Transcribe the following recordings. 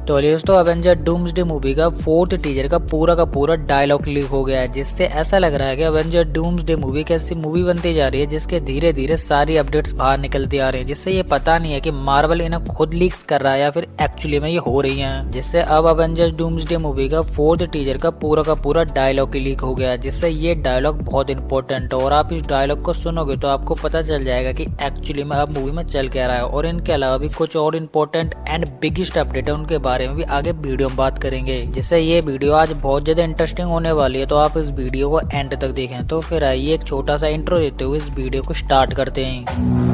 तो दोस्तों Avenger doomsday movie का 4th टीजर का पूरा डायलॉग लीक हो गया है, जिससे ऐसा लग रहा है कि अवेंजर डूम्सडे मूवी कैसी मूवी बनती जा रही है जिसके धीरे धीरे सारी अपडेट्स बाहर निकलती आ रही है, जिससे ये पता नहीं है कि मार्वल इन्हें खुद लीक्स कर रहा है या फिर एक्चुअली में ये हो रही है। जिससे अब अवेंजर डूम्सडे मूवी का 4th टीजर का पूरा डायलॉग लीक हो गया है, जिससे ये डायलॉग बहुत इंपॉर्टेंट है और आप इस डायलॉग को सुनोगे तो आपको पता चल जाएगा कि एक्चुअली में अब मूवी में चल क्या रहा है। और इनके अलावा भी कुछ और इम्पोर्टेंट एंड बिगेस्ट अपडेट है, उनके बारे में भी आगे वीडियो में बात करेंगे। जिससे ये वीडियो आज बहुत ज्यादा इंटरेस्टिंग होने वाली है, तो आप इस वीडियो को एंड तक देखें। तो फिर आइए एक छोटा सा इंट्रो देते हुए इस वीडियो को स्टार्ट करते हैं।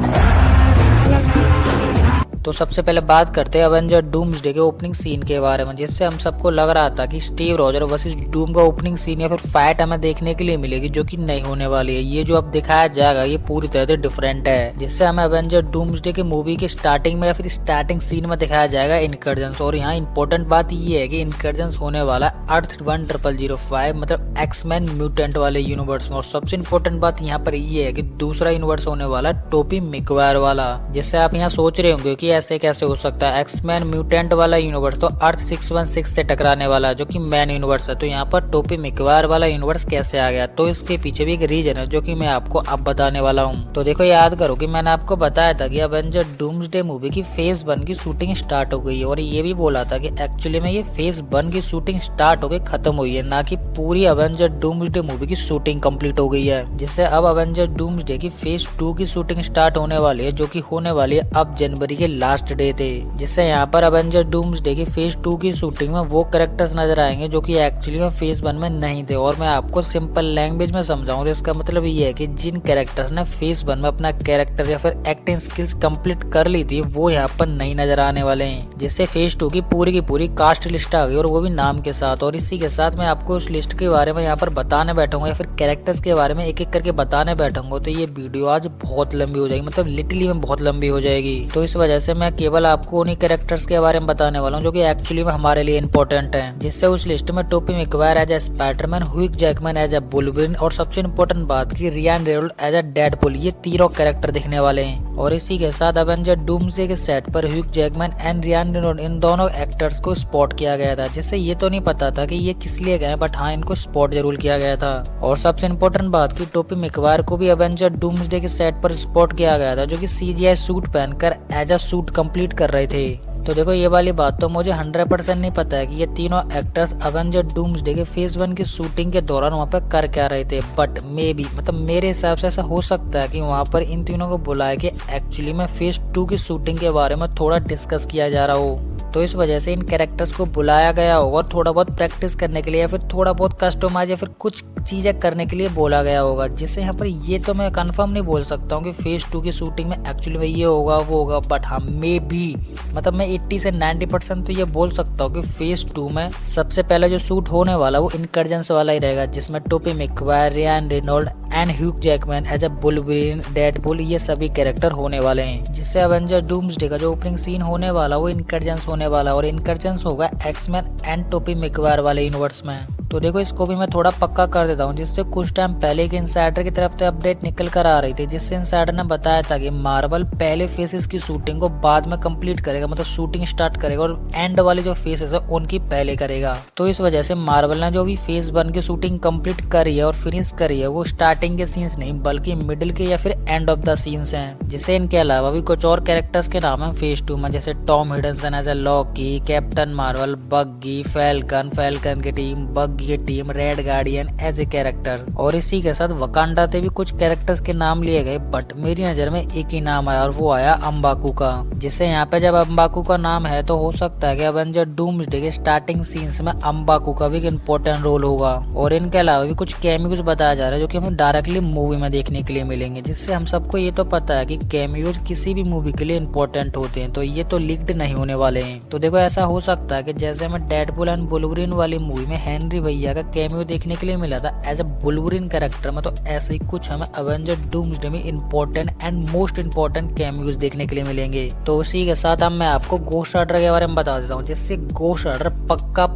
तो सबसे पहले बात करते हैं अवेंजर डूम्सडे के ओपनिंग सीन के बारे में, जिससे हम सबको लग रहा था कि स्टीव रॉजर वर्सेस डूम का ओपनिंग सीन या फिर फाइट हमें देखने के लिए मिलेगी, जो कि नहीं होने वाली है। ये जो अब दिखाया जाएगा ये पूरी तरह से डिफरेंट है, जिससे हमें अवेंजर डूम्सडे के मूवी के स्टार्टिंग में या फिर स्टार्टिंग सीन में दिखाया जाएगा इनकर्जन्स। और यहाँ इंपॉर्टेंट बात ये है कि इनकर्जन्स होने वाला अर्थ 1005 मतलब एक्समैन म्यूटेंट वाले यूनिवर्स में। और सबसे इम्पोर्टेंट बात यहाँ पर ये है कि दूसरा यूनिवर्स होने वाला टोबी मैगवायर वाला, जिससे आप यहाँ सोच रहे होंगे कि ऐसे कैसे हो सकता है। एक्समैन म्यूटेंट वाला यूनिवर्स तो अर्थ 616 से टकराने वाला है, जो कि मैन यूनिवर्स है। तो यहाँ पर टोबी मैगवायर वाला यूनिवर्स कैसे आ गया, तो इसके पीछे भी एक रीजन है जो कि मैं आपको अब बताने वाला हूँ। तो देखो, याद करो कि मैंने आपको बताया था कि अवेंजर डूम्सडे मूवी की फेज 1 की शूटिंग स्टार्ट हो गई है, और ये भी बोला था कि एक्चुअली में ये फेज 1 की शूटिंग स्टार्ट होकर खत्म हुई है, ना कि पूरी अवेंजर डूम्सडे मूवी की शूटिंग कंप्लीट हो गई है। जिससे अब अवेंजर डूम्सडे की फेज 2 की शूटिंग स्टार्ट होने वाली है, जो कि होने वाली है अब जनवरी के लास्ट डे थे। जिससे यहाँ पर अवेंजर डूम्सडे की फेज 2 की शूटिंग में वो कैरेक्टर्स नजर आएंगे जो कि एक्चुअली में फेज 1 में नहीं थे। और मैं आपको सिंपल लैंग्वेज में समझाऊं तो इसका मतलब ये है कि जिन कैरेक्टर्स ने फेज 1 में अपना कैरेक्टर या फिर एक्टिंग स्किल्स कंप्लीट कर ली थी वो यहाँ पर नहीं नजर आने वाले हैं। जिससे फेज 2 की पूरी कास्ट लिस्ट आ गई, और वो भी नाम के साथ। और इसी के साथ मैं आपको उस लिस्ट के बारे में यहाँ पर बताने बैठूंगा या फिर कैरेक्टर्स के बारे में एक एक करके बताने बैठूंगा, तो ये वीडियो आज बहुत लंबी हो जाएगी, मतलब लिटरली में बहुत लंबी हो जाएगी। तो इस वजह से मैं केवल आपको उन्हीं कैरेक्टर्स के बारे में बताने वाला हूँ जो कि एक्चुअली में हमारे लिए इंपॉर्टेंट है। जिससे उस लिस्ट में Tobey Maguire as a Spiderman, Hugh Jackman as a Wolverine, और सबसे इम्पोर्टेंट बात की Ryan Reynolds as a Deadpool, ये तीनों कैरेक्टर दिखने वाले हैं। और इसी के साथ अवेंजर डूम्सडे के सेट पर Hugh Jackman and Ryan Reynolds इन दोनों एक्टर्स को स्पॉट किया गया था। जिससे ये तो नहीं पता था कि ये किस लिए गए, बट हाँ इनको स्पॉट जरूर किया गया था। और सबसे इम्पोर्टेंट बात की टोबी मैगवायर को भी अवेंजर डूम्सडे के सेट पर स्पॉट किया गया था, जो कि CGI सूट पहनकर एज अ सूट कंप्लीट कर रहे थे। तो देखो, ये वाली बात तो मुझे 100% नहीं पता है कि ये तीनों एक्टर्स अवेंजर डूम्सडे के फेज 1 की शूटिंग के दौरान वहाँ पर कर क्या रहे थे, बट मे बी मतलब मेरे हिसाब से ऐसा हो सकता है कि वहाँ पर इन तीनों को बुलाया कि एक्चुअली में फेज 2 की शूटिंग के बारे में थोड़ा डिस्कस किया जा रहा हो। तो इस वजह से इन कैरेक्टर्स को बुलाया गया होगा और थोड़ा बहुत प्रैक्टिस करने के लिए या फिर थोड़ा बहुत कस्टमाइज या फिर कुछ चीजें करने के लिए बोला गया होगा। जिससे यहाँ पर ये तो मैं कंफर्म नहीं बोल सकता हूँ कि फेज 2 की शूटिंग में एक्चुअली में ये होगा वो होगा, बट हाँ मे बी मतलब मैं 80 से 90% तो ये बोल सकता हूँ कि फेज 2 में सबसे पहले जो शूट होने वाला वो इनकर्जन्स वाला ही रहेगा, जिसमें Tobey Maguire, Ryan Reynolds and Hugh Jackman as a Wolverine, Deadpool, ये सभी कैरेक्टर होने वाले हैं। जिससे अवेंजर डूम्सडे का जो ओपनिंग सीन होने वाला वो इनकर्जन्स होने वाला, और इनकर्जन्स होगा एक्समैन एंड टोबी मैगवायर वाले यूनिवर्स में। तो देखो, इसको भी मैं थोड़ा पक्का कर देता हूँ, जिससे कुछ टाइम पहले के इनसाइडर की तरफ से अपडेट निकल कर आ रही थी, जिससे इनसाइडर ने बताया था कि मार्वल पहले फेसेस की शूटिंग को बाद में कंप्लीट करेगा, मतलब शूटिंग स्टार्ट करेगा और एंड वाली जो फेसेस है उनकी पहले करेगा। तो इस वजह से मार्वल ने जो भी फेज 1 की शूटिंग कंप्लीट करी है और फिनिश करी है वो स्टार्टिंग के सीन्स नहीं बल्कि मिडिल के या फिर एंड ऑफ द सीन्स हैं। जिससे इनके अलावा भी कुछ और कैरेक्टर्स के नाम है फेज 2 में, जैसे Tom Hiddleston as a Loki, Captain Marvel, Bucky, Falcon की टीम, बग्गी की team, Red Guardian as a character. और इसी के साथ वकांडा से भी कुछ कैरेक्टर्स के नाम लिए गए, बट मेरी नजर में एक ही नाम आया और वो आया अम्बाकू का। जिससे यहाँ पे जब अम्बाकू का नाम है तो हो सकता है कि अवेंजर डूम्सडे के स्टार्टिंग सीन्स में अम्बाकू का भी एक इम्पोर्टेंट रोल होगा। और इनके अलावा भी कुछ कैमियोज बताया जा रहा है जो कि हमें डायरेक्टली मूवी में देखने के लिए मिलेंगे। जिससे हम सबको ये तो पता है कि कैमियोज किसी भी मूवी के लिए इम्पोर्टेंट होते हैं, तो ये तो लीक्ड नहीं होने वाले हैं। तो देखो, ऐसा हो सकता है कि जैसे हमें डेडपुल एंड वुल्वरिन वाली मूवी में हेनरी भैया का कैमियो देखने के लिए मिला था एज अ वुल्वरीन कैरेक्टर में, तो ऐसे ही कुछ हमें अवेंजर डूम्सडे में important and most important cameos देखने के लिए मिलेंगे। तो उसी के साथ अब मैं आपको गोस्ट राइडर के बारे में बता देता हूँ, जिससे गोस्ट राइडर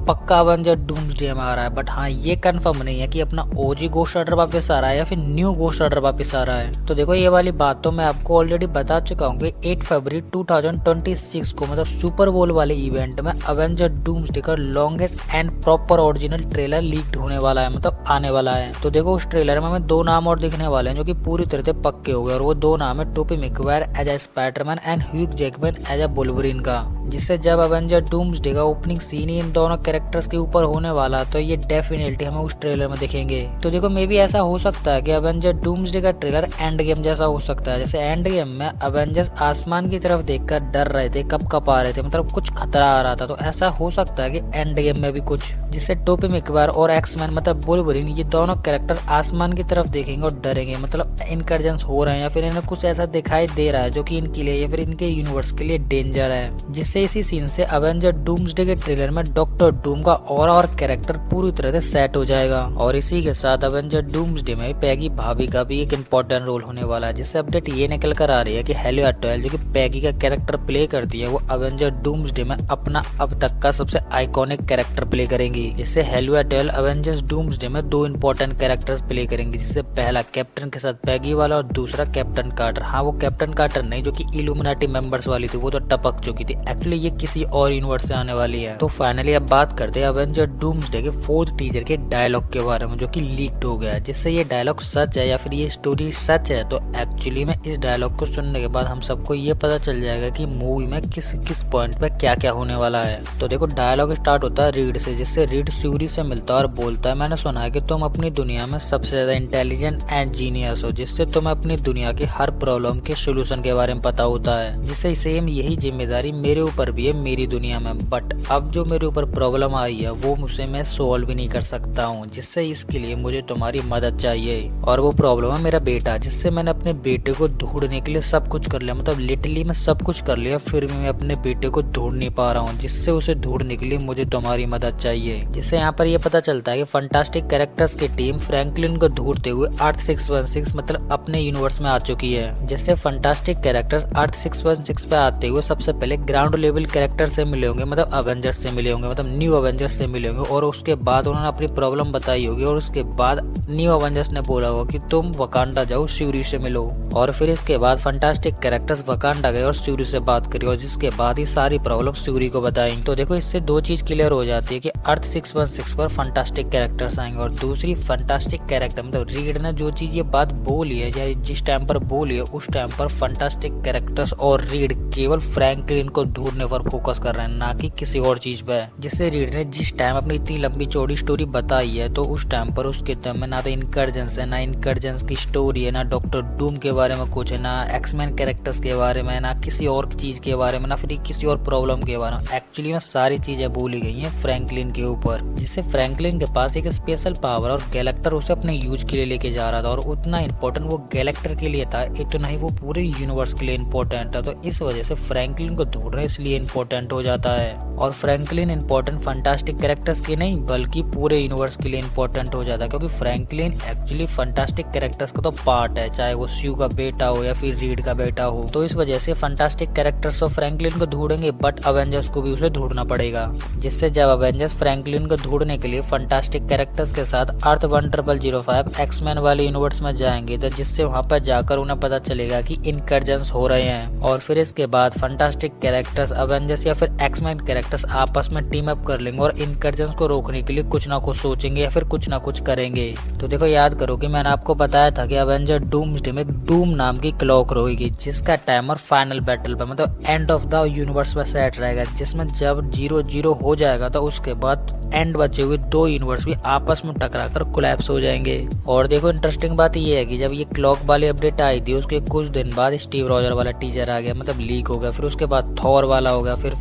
पक्का अवेंजर डूम्सडे में आ रहा है। बट हाँ, ये कंफर्म नहीं है कि अपना ओजी गोस्ट राइडर वापस आ रहा है या फिर न्यू गोस्ट राइडर वापस आ रहा है। तो देखो ये वाली बात तो मैं आपको ऑलरेडी बता चुका हूँ कि 8 फरवरी 2026 को मतलब सुपर बोल वाले इवेंट में अवेंजर डूम्सडे का longest and proper original trailer leaked होने वाला है, मतलब आने वाला है। तो देखो उस ट्रेलर में हमें 2 नाम और दिखने वाले हैं जो कि पूरी तरह से पक्के हो गए, और वो 2 नाम है Tobey Maguire as a Spiderman and Hugh Jackman as a Wolverine का। जिससे जब अवेंजर डूम्सडे का ओपनिंग सीन ही इन दोनों कैरेक्टर्स के ऊपर होने वाला, तो ये डेफिनेटली हमें उस ट्रेलर में दिखेंगे। तो देखो मे भी ऐसा हो सकता है कि अवेंजर डूम्सडे का ट्रेलर एंड गेम जैसा हो सकता है। जैसे एंड गेम में अवेंजर्स आसमान की तरफ देखकर डर रहे थे, कप आ रहे थे, मतलब कुछ खतरा आ रहा था। तो ऐसा हो सकता है कि एंड गेम में भी कुछ, जिससे टोबी मैगवायर और एक्समैन मतलब वुल्वरीन, ये दोनों कैरेक्टर आसमान की तरफ देखेंगे और डरेंगे, मतलब इनकर्जन्स हो रहे हैं या फिर इन्हें कुछ ऐसा दिखाई दे रहा है जो कि इनके लिए या फिर इनके यूनिवर्स के लिए डेंजर है। जिससे इसी सीन से अवेंजर डूम्सडे के ट्रेलर में डॉक्टर डूम का और कैरेक्टर पूरी तरह से सेट हो जाएगा। और इसी के साथ अवेंजर डूम्सडे में पैगी भाभी का भी एक इम्पोर्टेंट रोल होने वाला है। जिससे अपडेट ये निकल कर आ रही है कि हेली अटवेल जो कि पैगी का कैरेक्टर प्ले करती है, वो अवेंजर डूम्सडे में अपना अब तक का सबसे आइकॉनिक कैरेक्टर प्ले करेंगी। जिससे हेली अटवेल अवेंजर्स डूम्सडे में 2 इंपॉर्टेंट कैरेक्टर्स प्ले करेंगी, जिससे पहला कैप्टन के साथ पैगी वाला और दूसरा कैप्टन कार्टर। हाँ, वो कैप्टन कार्टर नहीं जो कि इल्यूमिनाटी मेंबर्स वाली थी, वो तो टपक चुकी थी। एक्चुअली ये किसी और यूनिवर्स से आने वाली है। तो फाइनली अब बात करते हैं अवेंजर डूम्सडे के 4th टीजर के डायलॉग के बारे में, जो कि लीक्ड हो गया है। जिससे ये डायलॉग सच है या फिर ये स्टोरी सच है, तो एक्चुअली में इस डायलॉग को सुनने के बाद हम सबको ये पता चल जाएगा कि मूवी में किस पॉइंट पे क्या क्या होने वाला है। तो देखो डायलॉग स्टार्ट होता है रीड से, जिससे रीड सूरी से मिलता है और बोलता है, मैंने सुना है कि तुम अपनी दुनिया में सबसे ज्यादा इंटेलिजेंट एंड जीनियस हो, जिससे तुम्हें अपनी दुनिया की हर प्रॉब्लम के सोल्यूशन के बारे में पता होता है। जिससे सेम यही जिम्मेदारी मेरे ऊपर भी है मेरी दुनिया में, बट अब जो मेरे ऊपर प्रॉब्लम आई है वो मुझसे मैं सोल्व भी नहीं कर सकता हूँ। जिससे इसके लिए मुझे तुम्हारी मदद चाहिए, और वो प्रॉब्लम है मेरा बेटा। जिससे मैंने अपने बेटे को ढूंढने के लिए सब कुछ कर लिया, मतलब लिटरली मैं सब कुछ कर लिया, फिर भी मैं अपने बेटे को ढूंढ नहीं पा रहा हूँ। जिससे उसे ढूंढने के लिए मुझे तुम्हारी मदद चाहिए। जिससे यहाँ पर ये पता चलता है कि फंटास्टिक कैरेक्टर्स की टीम फ्रैंकलिन को ढूंढते हुए अर्थ 616 मतलब अपने यूनिवर्स में आ चुकी है। जिससे फंटास्टिक कैरेक्टर्स अर्थ 616 पे आते हुए सबसे पहले ग्राउंड लेवल कैरेक्टर से मिले होंगे, मतलब अवेंजर्स से मिले होंगे, मतलब न्यू अवेंजर्स से मिले होंगे। और उसके बाद उन्होंने अपनी प्रॉब्लम बताई होगी, और उसके बाद न्यू अवेंजर्स ने बोला होगा कि तुम वकांडा जाओ, श्यूरी से मिलो। और फिर इसके बाद फंटास्टिक कैरेक्टर्स वकांडा गए और श्यूरी से बात करी, और जिसके बाद ही सारी प्रॉब्लम श्यूरी को बताई। तो देखो इससे 2 चीज क्लियर हो जाती है कि अर्थ 616 पर फंटास्टिक कैरेक्टर्स आएंगे, और दूसरी फंटास्टिक कैरेक्टर मतलब रीड ने जो चीज ये बात बोली है या जिस टाइम पर बोली है, उस टाइम पर फंटास्टिक कैरेक्टर्स और रीड केवल फ्रैंकलिन को ढूंढने पर फोकस कर रहे हैं, ना कि किसी और चीज पे। जिससे रीड ने जिस टाइम अपनी इतनी लंबी चौड़ी स्टोरी बताई है, तो उस टाइम पर उसके दम में ना तो इनकर्जेंस है, ना इनकर्जेंस की स्टोरी है, ना डॉक्टर डूम के बारे में कुछ है, ना एक्समैन कैरेक्टर्स के बारे में, ना किसी और चीज के बारे में, ना फिर किसी और प्रॉब्लम के बारे में। एक्चुअली में सारी चीजें बोली गई हैं फ्रैंकलिन के ऊपर। जिससे फ्रैंकलिन के पास एक स्पेशल पावर और गैलेक्टर उसे अपने यूज के लिए लेके जा रहा था, और उतना इंपॉर्टेंट वो गैलेक्टर के लिए था, इतना ही वो पूरे यूनिवर्स के लिए इंपॉर्टेंट था। तो इस वजह से फ्रैंकलिन को ढूंढना इसलिए इंपॉर्टेंट हो जाता है। और फ्रैंकलिन इंपॉर्टेंट फंटास्टिक कैरेक्टर्स के नहीं बल्कि पूरे यूनिवर्स के लिए इंपॉर्टेंट हो जाता है, क्योंकि फ्रैंकलिन एक्चुअली फंटास्टिक कैरेक्टर्स का तो पार्ट है, चाहे वो स्यू का बेटा हो या फिर रीड का बेटा हो। तो इस वजह से फंटास्टिक कैरेक्टर्स तो फ्रैंकलिन को ढूंढेंगे, बट अवेंजर्स को भी उसे ढूंढना पड़ेगा। जिससे जब अवेंजर्स फ्रैंकलिन को ढूंढने के लिए फंटास्टिक कैरेक्टर्स के साथ अर्थ 1005 एक्समैन वाले यूनिवर्स में जाएंगे, तो जिससे वहां पर जाकर उन्हें पता चलेगा कि इनकर्जेंस हो रहे हैं। और फिर इसके बाद फंटास्टिक कैरेक्टर्स अवेंजर्स या फिर एक्समैन कैरेक्टर्स आपस में टीम अप कर लेंगे और इनकर्जेंस को रोकने के लिए कुछ ना कुछ सोचेंगे या फिर कुछ ना कुछ करेंगे। तो देखो याद करो कि मैंने आपको बताया था कि अवेंजर डूम्सडे में डूम नाम की क्लॉक रहेगी, जिसका टाइमर फाइनल बैटल पे मतलब एंड ऑफ द यूनिवर्स पे सेट रहेगा, जिसमें जब 0-0 हो जाएगा तो उसके बाद एंड बचे हुए 2 यूनिवर्स भी आपस में टकराकर कोलैप्स हो जाएंगे। और देखो इंटरेस्टिंग बात ये है कि जब ये क्लॉक वाली अपडेट आई थी उसके कुछ दिन बाद स्टीव रॉजर वाला टीजर आ गया, मतलब लीक हो गया। फिर उसके बाद थॉर वाला हो गया, फिर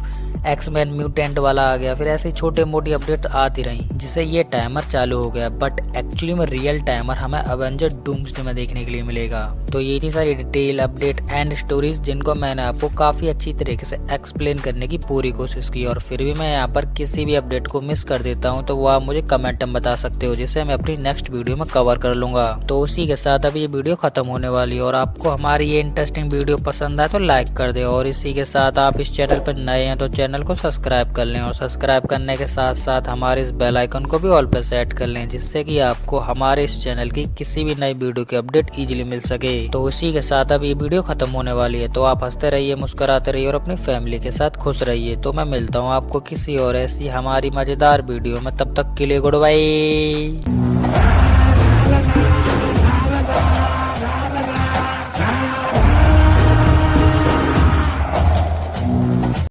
एक्समैन म्यूटेंट वाला आ गया, फिर ऐसे छोटे मोटी अपडेट आती रही जिससे ये टाइमर चालू हो गया। बट एक्चुअली में रियल टाइमर हमें अवेंजर डूम्सडे में देखने के लिए मिलेगा। तो ये थी सारी डिटेल अपडेट एंड स्टोरीज जिनको मैंने आपको काफी अच्छी तरीके से एक्सप्लेन करने की पूरी कोशिश की, और फिर भी मैं यहाँ पर किसी भी अपडेट को मिस कर देता हूँ तो वो आप मुझे कमेंट में बता सकते हो, जिसे मैं अपनी नेक्स्ट वीडियो में कवर कर लूंगा। तो उसी के साथ अभी ये वीडियो खत्म होने वाली है, और आपको हमारी ये इंटरेस्टिंग वीडियो पसंद आए तो लाइक कर दे, और इसी के साथ आप इस चैनल पर नए हैं तो चैनल को सब्सक्राइब कर लें, और सब्सक्राइब करने के साथ साथ हमारे इस बेल आइकन को भी ऑल पे सेट कर लें, जिससे कि आपको हमारे इस चैनल की किसी भी नई वीडियो की अपडेट इजीली मिल सके। तो उसी के साथ अब ये वीडियो खत्म होने वाली है, तो आप हंसते रहिए, मुस्कुराते रहिए और अपनी फैमिली के साथ खुश रहिए। तो मैं मिलता हूँ आपको किसी और ऐसी हमारी मजेदार वीडियो में, तब तक के लिए गुड बाय।